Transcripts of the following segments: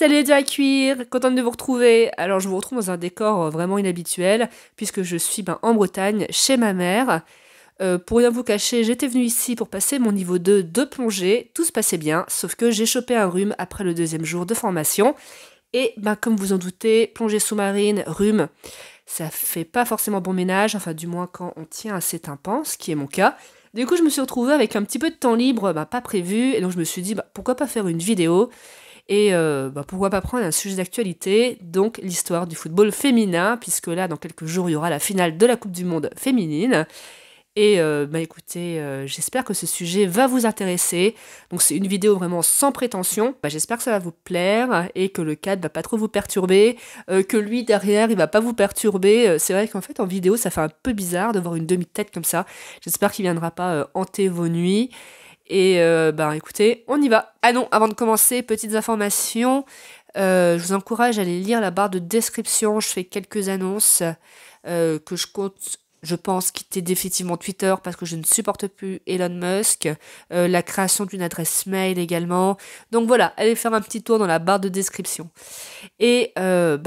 Salut les à cuire, contente de vous retrouver. Alors je vous retrouve dans un décor vraiment inhabituel puisque je suis en Bretagne chez ma mère. Pour rien vous cacher, j'étais venue ici pour passer mon niveau 2 de plongée. Tout se passait bien, sauf que j'ai chopé un rhume après le deuxième jour de formation. Et comme vous en doutez, plongée sous-marine, rhume, ça fait pas forcément bon ménage, enfin du moins quand on tient à ses tympans, ce qui est mon cas. Du coup je me suis retrouvée avec un petit peu de temps libre, pas prévu, et donc je me suis dit pourquoi pas faire une vidéo. Et pourquoi pas prendre un sujet d'actualité, donc l'histoire du football féminin, puisque là, dans quelques jours, il y aura la finale de la Coupe du Monde féminine. Et écoutez, j'espère que ce sujet va vous intéresser. Donc c'est une vidéo vraiment sans prétention. J'espère que ça va vous plaire et que le cadre va pas trop vous perturber, que lui derrière il va pas vous perturber. C'est vrai qu'en fait en vidéo ça fait un peu bizarre de voir une demi-tête comme ça. J'espère qu'il viendra pas hanter vos nuits. Et écoutez, on y va. Ah non, avant de commencer, petites informations. Je vous encourage à aller lire la barre de description. Je fais quelques annonces que je compte, je pense, quitter définitivement Twitter parce que je ne supporte plus Elon Musk. La création d'une adresse mail également. Donc voilà, allez faire un petit tour dans la barre de description. Et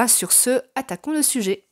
sur ce, attaquons le sujet.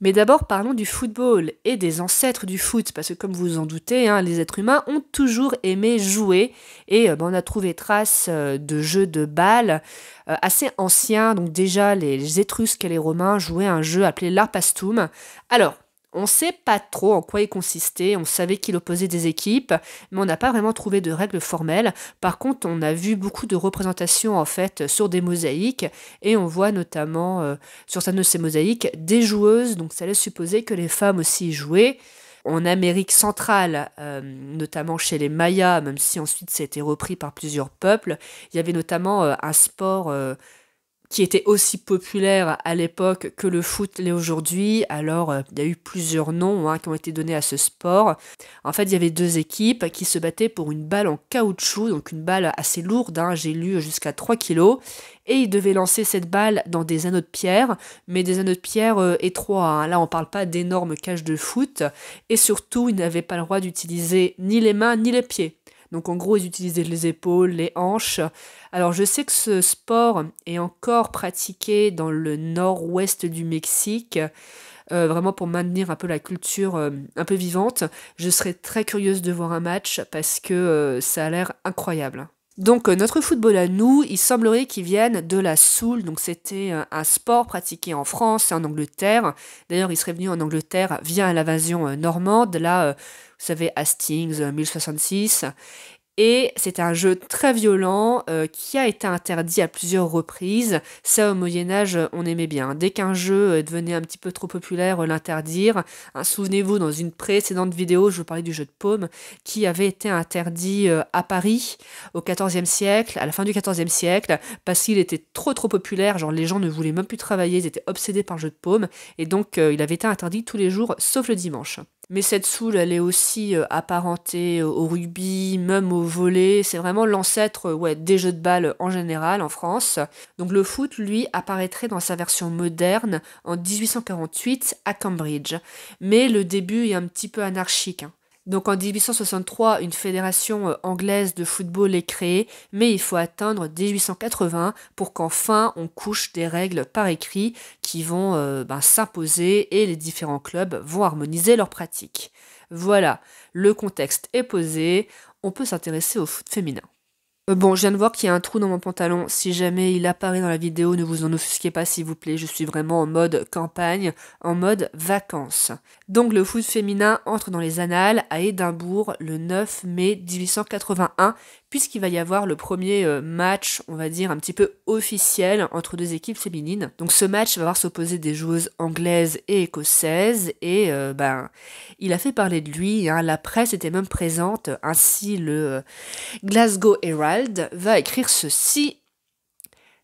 Mais d'abord, parlons du football et des ancêtres du foot, parce que comme vous vous en doutez, les êtres humains ont toujours aimé jouer, et on a trouvé trace de jeux de balles assez anciens. Donc déjà, les Étrusques et les Romains jouaient un jeu appelé l'Arpastum. Alors, on ne sait pas trop en quoi il consistait, on savait qu'il opposait des équipes, mais on n'a pas vraiment trouvé de règles formelles. Par contre, on a vu beaucoup de représentations en fait sur des mosaïques, et on voit notamment sur certaines de ces mosaïques des joueuses, donc ça laisse supposer que les femmes aussi y jouaient. En Amérique centrale, notamment chez les Mayas, même si ensuite ça a été repris par plusieurs peuples, il y avait notamment un sport qui était aussi populaire à l'époque que le foot l'est aujourd'hui. Alors, il y a eu plusieurs noms qui ont été donnés à ce sport. En fait, il y avait deux équipes qui se battaient pour une balle en caoutchouc, donc une balle assez lourde, j'ai lu jusqu'à 3 kilos, et ils devaient lancer cette balle dans des anneaux de pierre, mais des anneaux de pierre étroits. Là, on parle pas d'énormes cages de foot, et surtout, ils n'avaient pas le droit d'utiliser ni les mains ni les pieds. Donc en gros, ils utilisaient les épaules, les hanches. Alors je sais que ce sport est encore pratiqué dans le nord-ouest du Mexique, vraiment pour maintenir un peu la culture un peu vivante. Je serais très curieuse de voir un match parce que ça a l'air incroyable. Donc notre football à nous, il semblerait qu'il vienne de la soule, donc c'était un sport pratiqué en France et en Angleterre. D'ailleurs, il serait venu en Angleterre via l'invasion normande, là, vous savez, Hastings, 1066. Et c'était un jeu très violent qui a été interdit à plusieurs reprises. Ça, au Moyen-Âge, on aimait bien. Dès qu'un jeu devenait un petit peu trop populaire, l'interdire. Souvenez-vous, dans une précédente vidéo, je vous parlais du jeu de paume qui avait été interdit à Paris au XIVe siècle, à la fin du XIVe siècle, parce qu'il était trop populaire. Genre, les gens ne voulaient même plus travailler, ils étaient obsédés par le jeu de paume. Et donc, il avait été interdit tous les jours, sauf le dimanche. Mais cette soule, elle est aussi apparentée au rugby, même au volley. C'est vraiment l'ancêtre des jeux de balle en général en France. Donc le foot, lui, apparaîtrait dans sa version moderne en 1848 à Cambridge. Mais le début est un petit peu anarchique. Donc en 1863, une fédération anglaise de football est créée, mais il faut attendre 1880 pour qu'enfin on couche des règles par écrit qui vont s'imposer et les différents clubs vont harmoniser leurs pratiques. Voilà, le contexte est posé, on peut s'intéresser au foot féminin. Bon, je viens de voir qu'il y a un trou dans mon pantalon. Si jamais il apparaît dans la vidéo, ne vous en offusquez pas s'il vous plaît. Je suis vraiment en mode campagne, en mode vacances. Donc le foot féminin entre dans les annales à Édimbourg le 9 mai 1881, puisqu'il va y avoir le premier match, on va dire, un petit peu officiel entre deux équipes féminines. Donc ce match va voir s'opposer des joueuses anglaises et écossaises, et il a fait parler de lui, la presse était même présente, ainsi le Glasgow Herald va écrire ceci.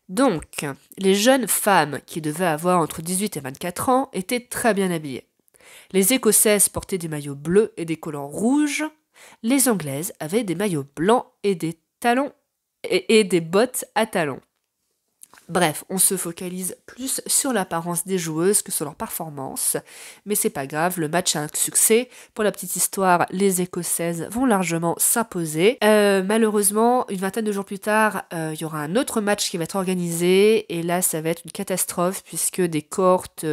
Donc, les jeunes femmes qui devaient avoir entre 18 et 24 ans étaient très bien habillées. Les Écossaises portaient des maillots bleus et des collants rouges. Les Anglaises avaient des maillots blancs et des talons et des bottes à talons. Bref, on se focalise plus sur l'apparence des joueuses que sur leur performance, mais c'est pas grave, le match a un succès. Pour la petite histoire, les Écossaises vont largement s'imposer. Malheureusement, une vingtaine de jours plus tard, il y aura un autre match qui va être organisé, et là, ça va être une catastrophe puisque des cohortes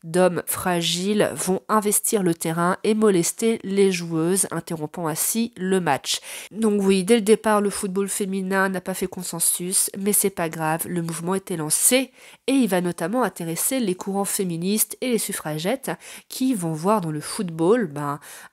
d'hommes fragiles vont investir le terrain et molester les joueuses, interrompant ainsi le match. Donc oui, dès le départ, le football féminin n'a pas fait consensus, mais c'est pas grave, le mouvement était lancé et il va notamment intéresser les courants féministes et les suffragettes qui vont voir dans le football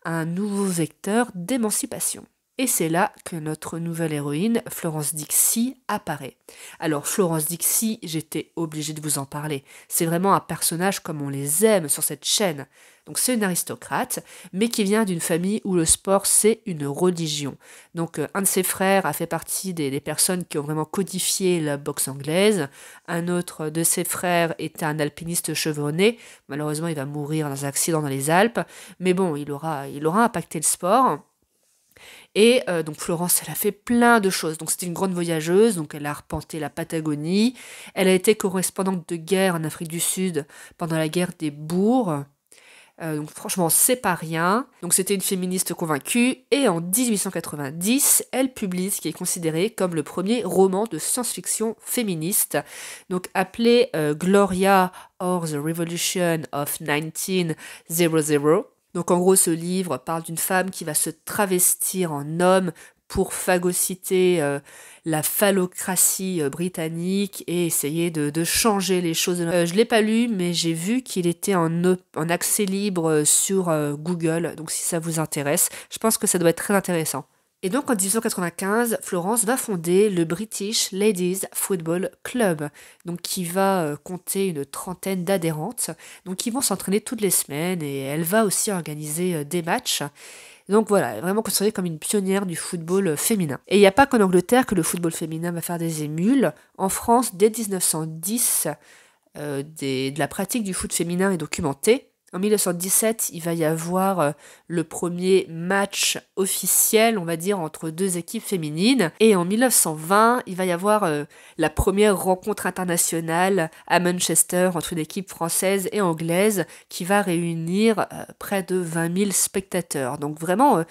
un nouveau vecteur d'émancipation. Et c'est là que notre nouvelle héroïne, Florence Dixie, apparaît. Alors Florence Dixie, j'étais obligée de vous en parler. C'est vraiment un personnage comme on les aime sur cette chaîne. Donc c'est une aristocrate, mais qui vient d'une famille où le sport c'est une religion. Donc un de ses frères a fait partie des personnes qui ont vraiment codifié la boxe anglaise. Un autre de ses frères était un alpiniste chevronné. Malheureusement il va mourir dans un accident dans les Alpes. Mais bon, il aura impacté le sport. Et donc Florence, elle a fait plein de choses. Donc c'était une grande voyageuse, donc elle a arpenté la Patagonie. Elle a été correspondante de guerre en Afrique du Sud pendant la guerre des Boers. Donc franchement, c'est pas rien. Donc c'était une féministe convaincue. Et en 1890, elle publie ce qui est considéré comme le premier roman de science-fiction féministe, donc appelé Gloria or the Revolution of 1900. Donc en gros, ce livre parle d'une femme qui va se travestir en homme pour phagocyter la phallocratie britannique et essayer de changer les choses. Je ne l'ai pas lu, mais j'ai vu qu'il était en accès libre sur Google, donc si ça vous intéresse, je pense que ça doit être très intéressant. Et donc en 1895, Florence va fonder le British Ladies Football Club, donc qui va compter une trentaine d'adhérentes, donc qui vont s'entraîner toutes les semaines et elle va aussi organiser des matchs. Donc voilà, elle est vraiment considérée comme une pionnière du football féminin. Et il n'y a pas qu'en Angleterre que le football féminin va faire des émules. En France, dès 1910, de la pratique du foot féminin est documentée. En 1917, il va y avoir le premier match officiel, on va dire, entre deux équipes féminines. Et en 1920, il va y avoir la première rencontre internationale à Manchester entre une équipe française et anglaise qui va réunir près de 20 000 spectateurs. Donc vraiment,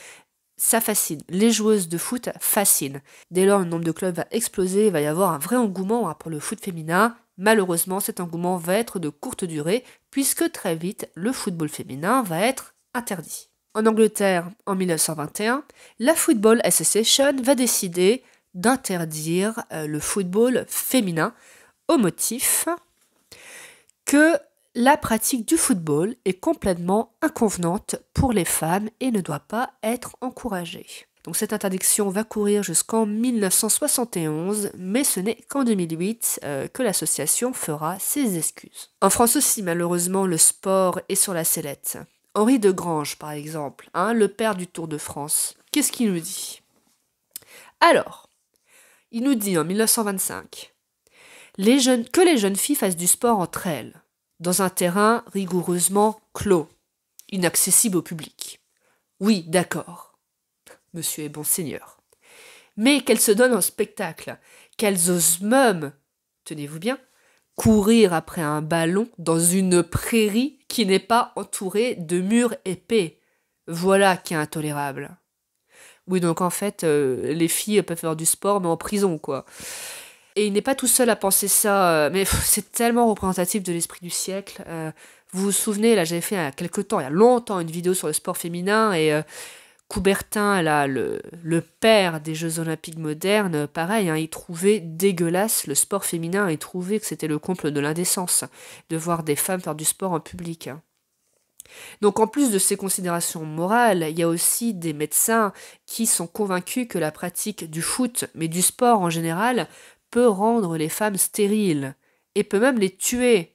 ça fascine. Les joueuses de foot fascinent. Dès lors, le nombre de clubs va exploser, il va y avoir un vrai engouement pour le foot féminin. Malheureusement, cet engouement va être de courte durée, puisque très vite, le football féminin va être interdit. En Angleterre, en 1921, la Football Association va décider d'interdire le football féminin au motif que la pratique du football est complètement inconvenante pour les femmes et ne doit pas être encouragée. Donc cette interdiction va courir jusqu'en 1971, mais ce n'est qu'en 2008 que l'association fera ses excuses. En France aussi, malheureusement, le sport est sur la sellette. Henri de Grange, par exemple, le père du Tour de France, qu'est-ce qu'il nous dit? Alors, il nous dit en 1925 que les jeunes filles fassent du sport entre elles, dans un terrain rigoureusement clos, inaccessible au public. Oui, d'accord. Monsieur est bon seigneur. Mais qu'elles se donnent en spectacle, qu'elles osent même, tenez-vous bien, courir après un ballon dans une prairie qui n'est pas entourée de murs épais. Voilà qui est intolérable. Oui, donc en fait, les filles peuvent faire du sport, mais en prison, quoi. Et il n'est pas tout seul à penser ça, mais c'est tellement représentatif de l'esprit du siècle. Vous vous souvenez, là, j'avais fait il y a quelques temps, il y a longtemps, une vidéo sur le sport féminin, et Coubertin, là, le père des Jeux Olympiques modernes, pareil, il trouvait dégueulasse le sport féminin, il trouvait que c'était le comble de l'indécence de voir des femmes faire du sport en public. Donc en plus de ces considérations morales, il y a aussi des médecins qui sont convaincus que la pratique du foot, mais du sport en général, peut rendre les femmes stériles et peut même les tuer.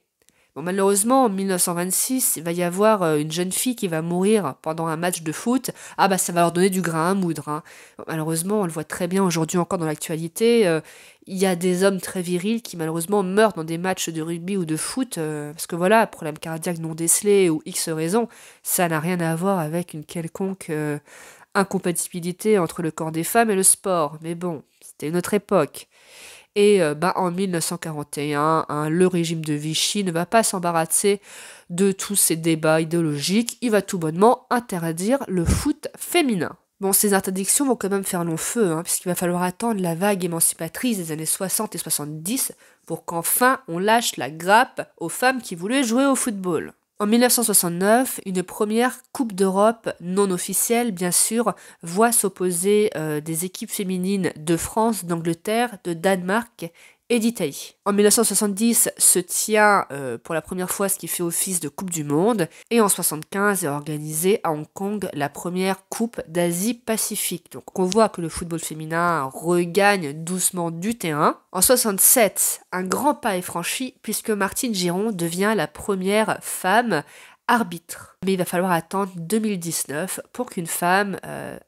Bon, malheureusement, en 1926, il va y avoir une jeune fille qui va mourir pendant un match de foot. Ah bah ça va leur donner du grain à moudre. Bon, malheureusement, on le voit très bien aujourd'hui encore dans l'actualité. Il y a des hommes très virils qui malheureusement meurent dans des matchs de rugby ou de foot. Parce que voilà, problème cardiaque non décelé ou X raison, ça n'a rien à voir avec une quelconque incompatibilité entre le corps des femmes et le sport. Mais bon, c'était une autre époque. Et en 1941, le régime de Vichy ne va pas s'embarrasser de tous ces débats idéologiques, il va tout bonnement interdire le foot féminin. Bon, ces interdictions vont quand même faire long feu, puisqu'il va falloir attendre la vague émancipatrice des années 60 et 70 pour qu'enfin on lâche la grappe aux femmes qui voulaient jouer au football. En 1969, une première Coupe d'Europe non officielle, bien sûr, voit s'opposer des équipes féminines de France, d'Angleterre, de Danemark et d'Italie. En 1970 se tient pour la première fois ce qui fait office de Coupe du Monde, et en 1975 est organisée à Hong Kong la première Coupe d'Asie-Pacifique. Donc on voit que le football féminin regagne doucement du terrain. En 1967, un grand pas est franchi puisque Martine Giron devient la première femme arbitre. Mais il va falloir attendre 2019 pour qu'une femme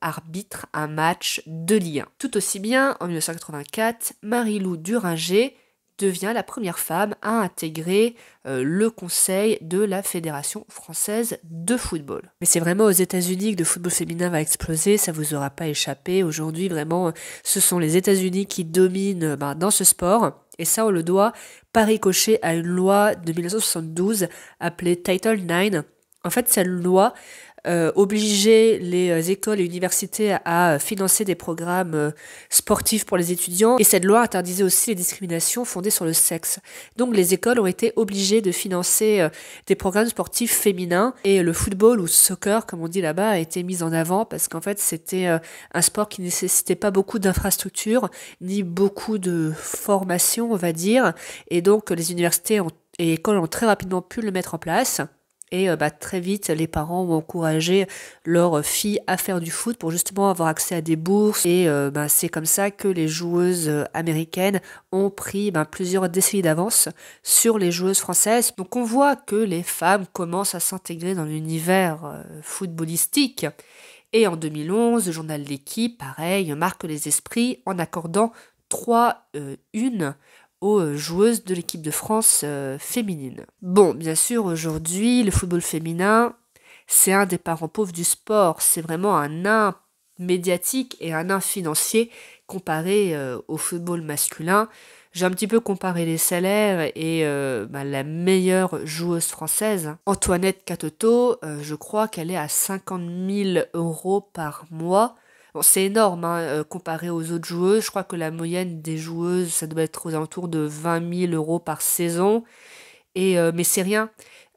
arbitre un match de Ligue 1. Tout aussi bien, en 1984, Marie-Lou Duringer devient la première femme à intégrer le conseil de la Fédération française de football. Mais c'est vraiment aux États-Unis que le football féminin va exploser, ça vous aura pas échappé. Aujourd'hui, vraiment, ce sont les États-Unis qui dominent dans ce sport. Et ça, on le doit par ricochet à une loi de 1972 appelée Title IX. En fait, cette loi obligeait les écoles et universités à financer des programmes sportifs pour les étudiants. Et cette loi interdisait aussi les discriminations fondées sur le sexe. Donc les écoles ont été obligées de financer des programmes sportifs féminins. Et le football ou soccer, comme on dit là-bas, a été mis en avant parce qu'en fait, c'était un sport qui nécessitait pas beaucoup d'infrastructures, ni beaucoup de formation, on va dire. Et donc les universités et écoles ont très rapidement pu le mettre en place. Et très vite, les parents ont encouragé leurs filles à faire du foot pour justement avoir accès à des bourses. Et c'est comme ça que les joueuses américaines ont pris plusieurs décennies d'avance sur les joueuses françaises. Donc on voit que les femmes commencent à s'intégrer dans l'univers footballistique. Et en 2011, le journal L'Équipe, pareil, marque les esprits en accordant 3 unes aux joueuses de l'équipe de France féminine. Bon, bien sûr, aujourd'hui, le football féminin, c'est un des parents pauvres du sport. C'est vraiment un nain médiatique et un nain financier comparé au football masculin. J'ai un petit peu comparé les salaires et la meilleure joueuse française, Antoinette Katoto, je crois qu'elle est à 50 000 € par mois. Bon, c'est énorme comparé aux autres joueuses. Je crois que la moyenne des joueuses, ça doit être aux alentours de 20 000 € par saison. Mais c'est rien.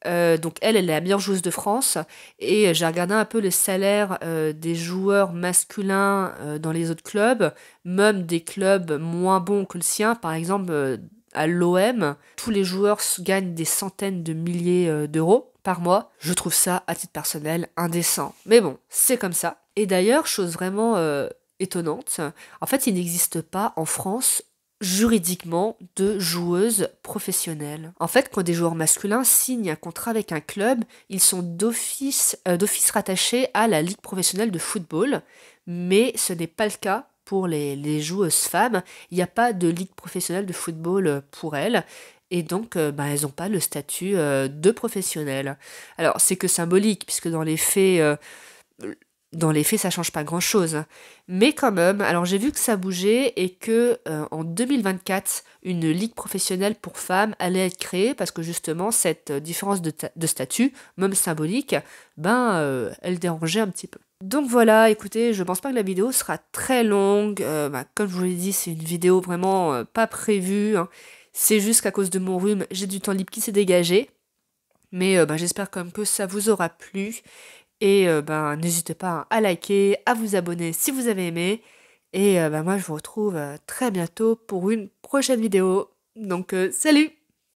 Donc elle est la meilleure joueuse de France. Et j'ai regardé un peu les salaires des joueurs masculins dans les autres clubs, même des clubs moins bons que le sien. Par exemple, à l'OM, tous les joueurs gagnent des centaines de milliers d'euros par mois. Je trouve ça, à titre personnel, indécent. Mais bon, c'est comme ça. Et d'ailleurs, chose vraiment étonnante, en fait, il n'existe pas en France juridiquement de joueuses professionnelles. En fait, quand des joueurs masculins signent un contrat avec un club, ils sont d'office rattachés à la Ligue professionnelle de football, mais ce n'est pas le cas pour les joueuses femmes. Il n'y a pas de Ligue professionnelle de football pour elles. Et donc, elles n'ont pas le statut de professionnel. Alors, c'est que symbolique, puisque dans les faits, ça change pas grand-chose. Mais quand même, alors j'ai vu que ça bougeait et que en 2024, une ligue professionnelle pour femmes allait être créée parce que justement, cette différence de statut, même symbolique, elle dérangeait un petit peu. Donc voilà, écoutez, je pense pas que la vidéo sera très longue. Comme je vous l'ai dit, c'est une vidéo vraiment pas prévue. C'est juste qu'à cause de mon rhume, j'ai du temps libre qui s'est dégagé. Mais j'espère quand même que ça vous aura plu. Et n'hésitez pas à liker, à vous abonner si vous avez aimé. Et moi, je vous retrouve très bientôt pour une prochaine vidéo. Donc, salut!